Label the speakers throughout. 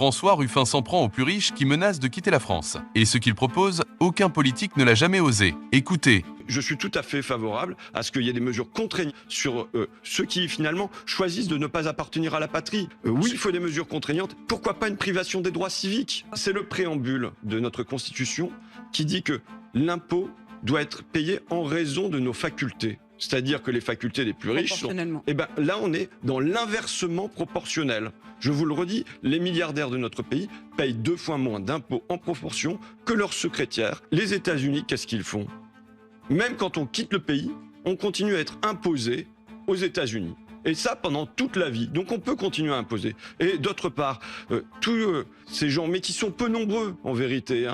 Speaker 1: François Ruffin s'en prend aux plus riches qui menacent de quitter la France. Et ce qu'il propose, aucun politique ne l'a jamais osé. Écoutez.
Speaker 2: Je suis tout à fait favorable à ce qu'il y ait des mesures contraignantes sur ceux qui finalement choisissent de ne pas appartenir à la patrie. Oui, il faut des mesures contraignantes. Pourquoi pas une privation des droits civiques? C'est le préambule de notre Constitution qui dit que l'impôt doit être payé en raison de nos facultés. C'est-à-dire que les facultés des plus riches sont... Eh ben, là, on est dans l'inversement proportionnel. Je vous le redis, les milliardaires de notre pays payent 2 fois moins d'impôts en proportion que leurs secrétaires. Les États-Unis, qu'est-ce qu'ils font? Même quand on quitte le pays, on continue à être imposé aux États-Unis. Et ça pendant toute la vie. Donc on peut continuer à imposer. Et d'autre part, tous ces gens, mais qui sont peu nombreux en vérité,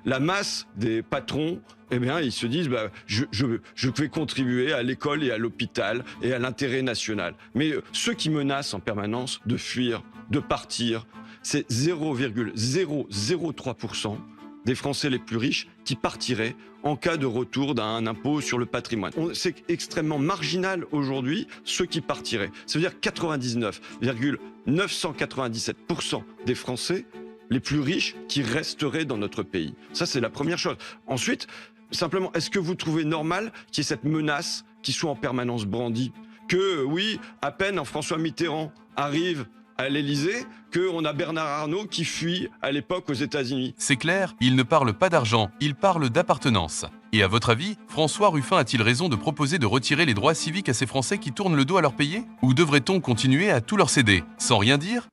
Speaker 2: la masse des patrons, eh bien, ils se disent je vais contribuer à l'école et à l'hôpital et à l'intérêt national. Mais ceux qui menacent en permanence de fuir, de partir, c'est 0,003% des Français les plus riches qui partiraient en cas de retour d'un impôt sur le patrimoine. C'est extrêmement marginal aujourd'hui, ceux qui partiraient. Ça veut dire 99,997% des Français les plus riches qui resteraient dans notre pays. Ça, c'est la première chose. Ensuite, simplement, est-ce que vous trouvez normal qu'il y ait cette menace qui soit en permanence brandie? Que, oui, à peine François Mitterrand arrive à l'Élysée, qu'on a Bernard Arnault qui fuit à l'époque aux États-Unis.
Speaker 1: C'est clair, il ne parle pas d'argent, il parle d'appartenance. Et à votre avis, François Ruffin a-t-il raison de proposer de retirer les droits civiques à ces Français qui tournent le dos à leur pays? Ou devrait-on continuer à tout leur céder, sans rien dire?